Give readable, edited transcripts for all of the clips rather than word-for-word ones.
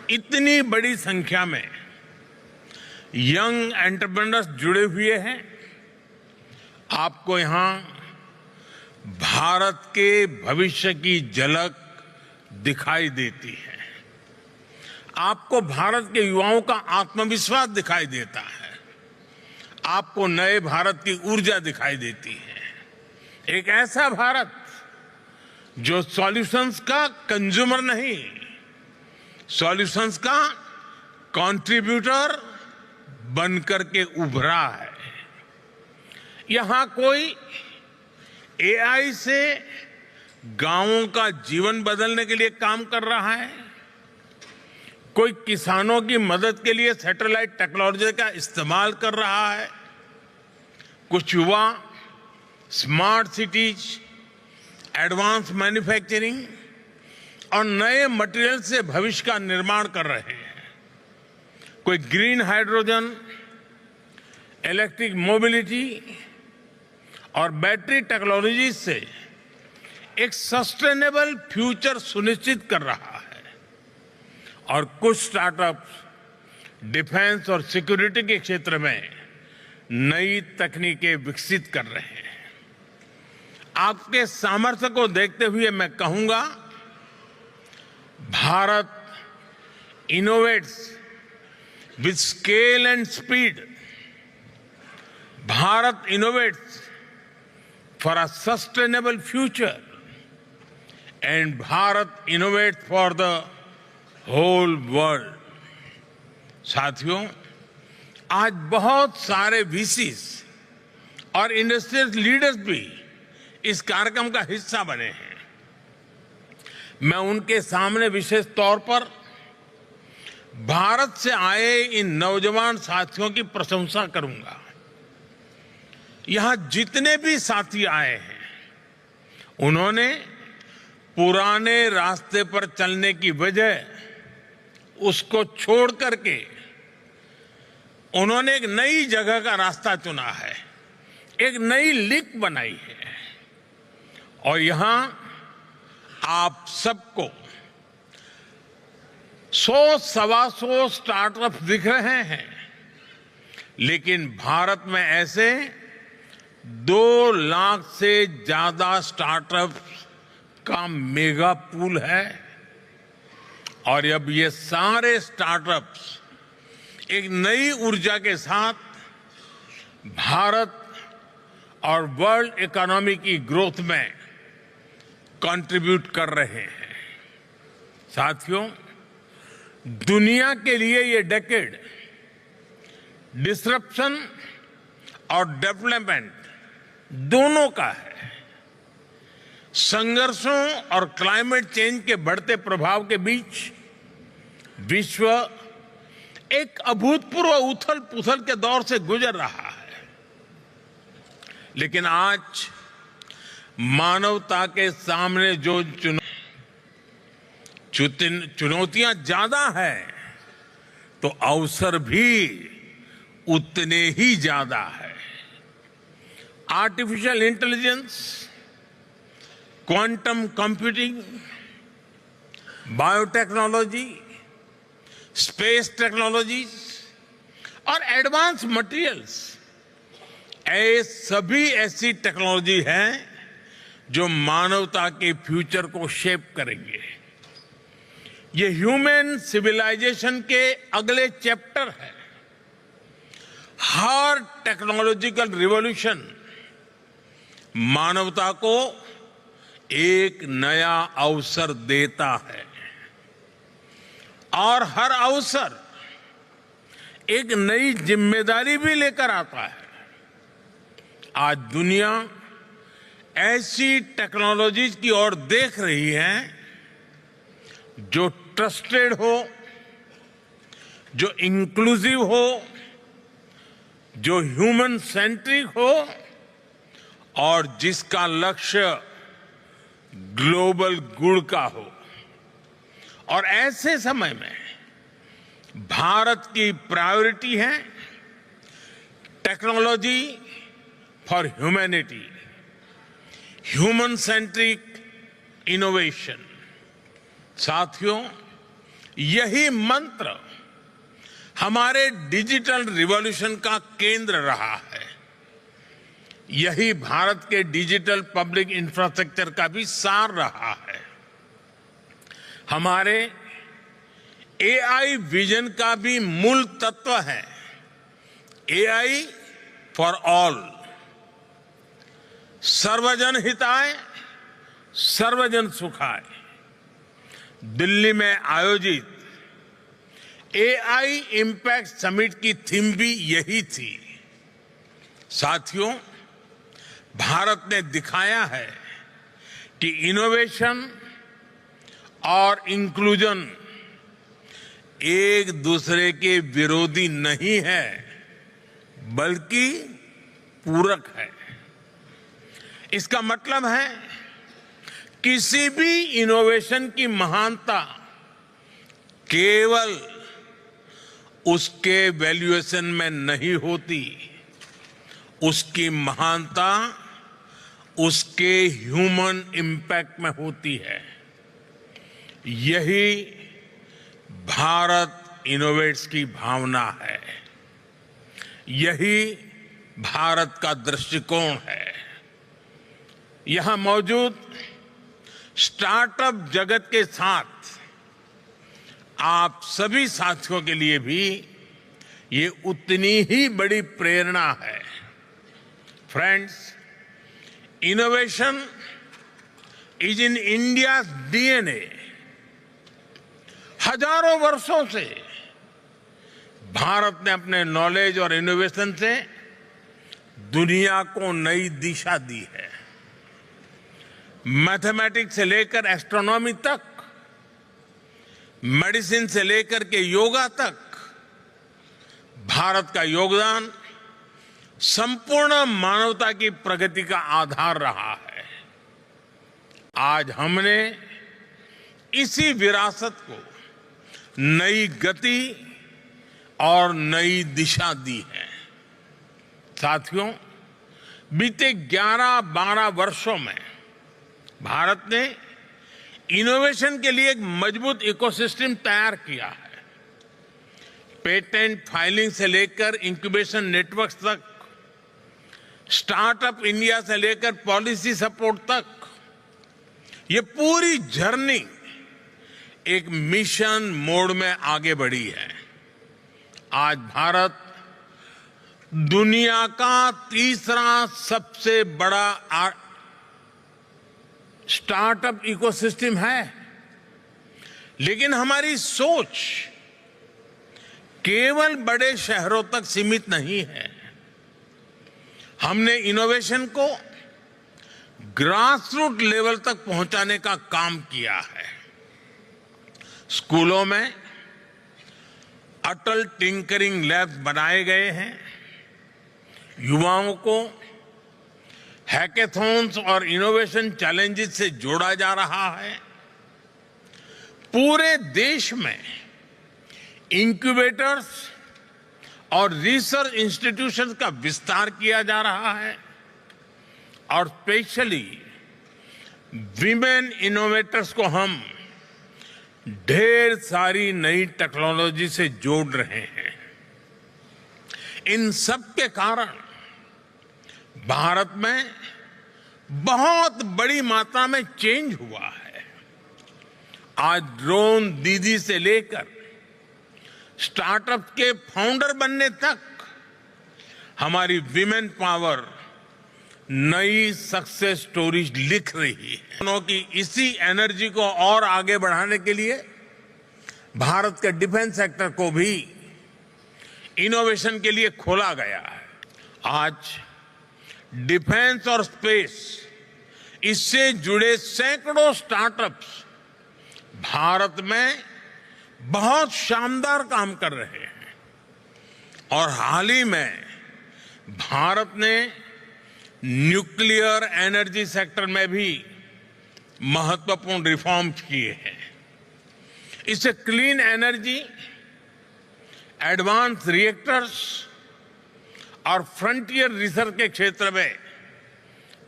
इतनी बड़ी संख्या में यंग एंटरप्रेन्योर्स जुड़े हुए हैं। आपको यहां भारत के भविष्य की झलक दिखाई देती है। आपको भारत के युवाओं का आत्मविश्वास दिखाई देता है। आपको नए भारत की ऊर्जा दिखाई देती है। एक ऐसा भारत जो सॉल्यूशंस का कंज्यूमर नहीं, सॉल्यूशंस का कंट्रीब्यूटर बनकर के उभरा है। यहां कोई एआई से गांवों का जीवन बदलने के लिए काम कर रहा है, कोई किसानों की मदद के लिए सैटेलाइट टेक्नोलॉजी का इस्तेमाल कर रहा है, कुछ युवा स्मार्ट सिटीज, एडवांस मैन्युफैक्चरिंग और नए मटेरियल से भविष्य का निर्माण कर रहे हैं। कोई ग्रीन हाइड्रोजन, इलेक्ट्रिक मोबिलिटी और बैटरी टेक्नोलॉजी से एक सस्टेनेबल फ्यूचर सुनिश्चित कर रहा है। और कुछ स्टार्टअप्स डिफेंस और सिक्योरिटी के क्षेत्र में नई तकनीकें विकसित कर रहे हैं। आपके सामर्थ्य को देखते हुए मैं कहूंगा, Bharat innovates with scale and speed. Bharat innovates for a sustainable future and Bharat innovates for the whole world. साथियों, आज बहुत सारे वीसीज और इंडस्ट्रियल लीडर्स भी इस कार्यक्रम का हिस्सा बने हैं। मैं उनके सामने विशेष तौर पर भारत से आए इन नौजवान साथियों की प्रशंसा करूंगा। यहां जितने भी साथी आए हैं, उन्होंने पुराने रास्ते पर चलने की वजह उसको छोड़ करके उन्होंने एक नई जगह का रास्ता चुना है, एक नई लीक बनाई है। और यहां आप सबको 100-125 स्टार्टअप दिख रहे हैं, लेकिन भारत में ऐसे 2 लाख से ज्यादा स्टार्टअप का मेगा पूल है। और अब ये सारे स्टार्टअप्स एक नई ऊर्जा के साथ भारत और वर्ल्ड इकोनॉमी की ग्रोथ में कंट्रीब्यूट कर रहे हैं। साथियों, दुनिया के लिए ये डेकेड डिसरप्शन और डेवलपमेंट दोनों का है। संघर्षों और क्लाइमेट चेंज के बढ़ते प्रभाव के बीच विश्व एक अभूतपूर्व उथल पुथल के दौर से गुजर रहा है। लेकिन आज मानवता के सामने जो चुनौतियां ज्यादा हैं, तो अवसर भी उतने ही ज्यादा है। Artificial intelligence, quantum computing, biotechnology, space technologies और एडवांस मटेरियल्स, सभी ऐसी टेक्नोलॉजी हैं जो मानवता के फ्यूचर को शेप करेंगे। ये ह्यूमन सिविलाइजेशन के अगले चैप्टर है। हर टेक्नोलॉजिकल रिवॉल्यूशन मानवता को एक नया अवसर देता है, और हर अवसर एक नई जिम्मेदारी भी लेकर आता है। आज दुनिया ऐसी टेक्नोलॉजीज की ओर देख रही है जो ट्रस्टेड हो, जो इंक्लूसिव हो, जो ह्यूमन सेंट्रिक हो और जिसका लक्ष्य ग्लोबल गुड का हो। और ऐसे समय में भारत की प्रायोरिटी है technology for humanity, human centric innovation. साथियों, यही मंत्र हमारे डिजिटल रिवॉल्यूशन का केंद्र रहा है। यही भारत के डिजिटल पब्लिक इंफ्रास्ट्रक्चर का भी सार रहा है। हमारे एआई विजन का भी मूल तत्व है एआई फॉर ऑल, सर्वजन हिताय सर्वजन सुखाय। दिल्ली में आयोजित एआई इम्पैक्ट समिट की थीम भी यही थी। साथियों, भारत ने दिखाया है कि इनोवेशन और इंक्लूजन एक दूसरे के विरोधी नहीं है, बल्कि पूरक है। इसका मतलब है किसी भी इनोवेशन की महानता केवल उसके वैल्यूएशन में नहीं होती, उसकी महानता उसके ह्यूमन इम्पैक्ट में होती है। यही भारत इनोवेट्स की भावना है, यही भारत का दृष्टिकोण है। यहां मौजूद स्टार्टअप जगत के साथ आप सभी साथियों के लिए भी ये उतनी ही बड़ी प्रेरणा है। Friends, innovation is in India DNA. हजारों वर्षों से भारत ने अपने नॉलेज और इनोवेशन से दुनिया को नई दिशा दी है। मैथमेटिक्स से लेकर एस्ट्रोनॉमी तक, मेडिसिन से लेकर के योगा तक, भारत का योगदान संपूर्ण मानवता की प्रगति का आधार रहा है। आज हमने इसी विरासत को नई गति और नई दिशा दी है। साथियों, बीते 11-12 वर्षों में भारत ने इनोवेशन के लिए एक मजबूत इकोसिस्टम तैयार किया है। पेटेंट फाइलिंग से लेकर इंक्यूबेशन नेटवर्क तक, स्टार्टअप इंडिया से लेकर पॉलिसी सपोर्ट तक, ये पूरी जर्नी एक मिशन मोड में आगे बढ़ी है। आज भारत दुनिया का तीसरा सबसे बड़ा स्टार्टअप इकोसिस्टम है, लेकिन हमारी सोच केवल बड़े शहरों तक सीमित नहीं है। हमने इनोवेशन को ग्रासरूट लेवल तक पहुंचाने का काम किया है। स्कूलों में अटल टिंकरिंग लैब्स बनाए गए हैं। युवाओं को हैकेथॉन्स और इनोवेशन चैलेंजेस से जोड़ा जा रहा है। पूरे देश में इंक्यूबेटर्स और रिसर्च इंस्टीट्यूशंस का विस्तार किया जा रहा है और स्पेशली विमेन इनोवेटर्स को हम ढेर सारी नई टेक्नोलॉजी से जोड़ रहे हैं। इन सब के कारण भारत में बहुत बड़ी मात्रा में चेंज हुआ है। आज ड्रोन दीदी से लेकर स्टार्टअप के फाउंडर बनने तक हमारी विमेन पावर नई सक्सेस स्टोरीज लिख रही है। दोनों की इसी एनर्जी को और आगे बढ़ाने के लिए भारत के डिफेंस सेक्टर को भी इनोवेशन के लिए खोला गया है। आज डिफेंस और स्पेस, इससे जुड़े सैकड़ों स्टार्टअप्स भारत में बहुत शानदार काम कर रहे हैं और हाल ही में भारत ने न्यूक्लियर एनर्जी सेक्टर में भी महत्वपूर्ण रिफॉर्म्स किए हैं। इससे क्लीन एनर्जी, एडवांस रिएक्टर्स और फ्रंटियर रिसर्च के क्षेत्र में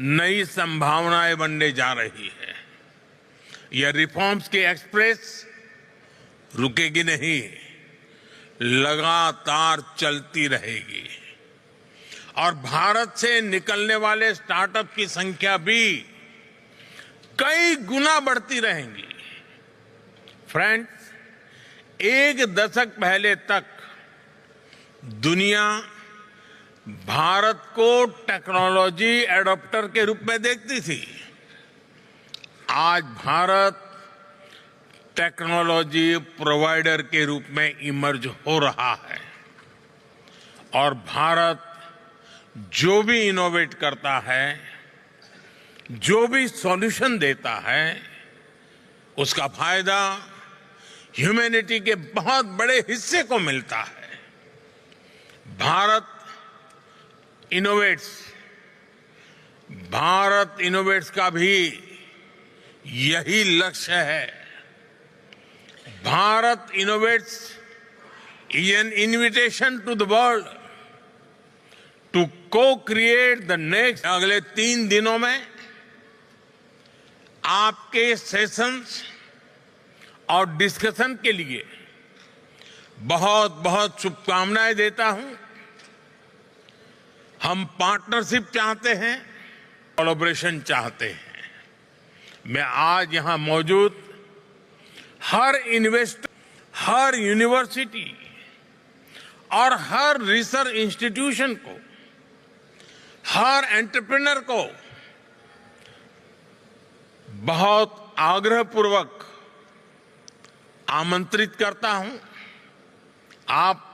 नई संभावनाएं बनने जा रही है। यह रिफॉर्म्स की एक्सप्रेस रुकेगी नहीं, लगातार चलती रहेगी। और भारत से निकलने वाले स्टार्टअप की संख्या भी कई गुना बढ़ती रहेंगी। फ्रेंड्स, एक दशक पहले तक दुनिया भारत को टेक्नोलॉजी एडॉप्टर के रूप में देखती थी। आज भारत टेक्नोलॉजी प्रोवाइडर के रूप में इमर्ज हो रहा है और भारत जो भी इनोवेट करता है, जो भी सॉल्यूशन देता है, उसका फायदा ह्यूमैनिटी के बहुत बड़े हिस्से को मिलता है। भारत इनोवेट्स का भी यही लक्ष्य है। Bharat innovates is an invitation to the world to co-create the next। अगले 3 दिनों में आपके सेशंस और डिस्कशन के लिए बहुत बहुत शुभकामनाएं देता हूं। हम पार्टनरशिप चाहते हैं, कोलैबोरेशन चाहते हैं। मैं आज यहां मौजूद हर इन्वेस्टर, हर यूनिवर्सिटी और हर रिसर्च इंस्टीट्यूशन को, हर एंटरप्रेन्योर को बहुत आग्रहपूर्वक आमंत्रित करता हूं। आप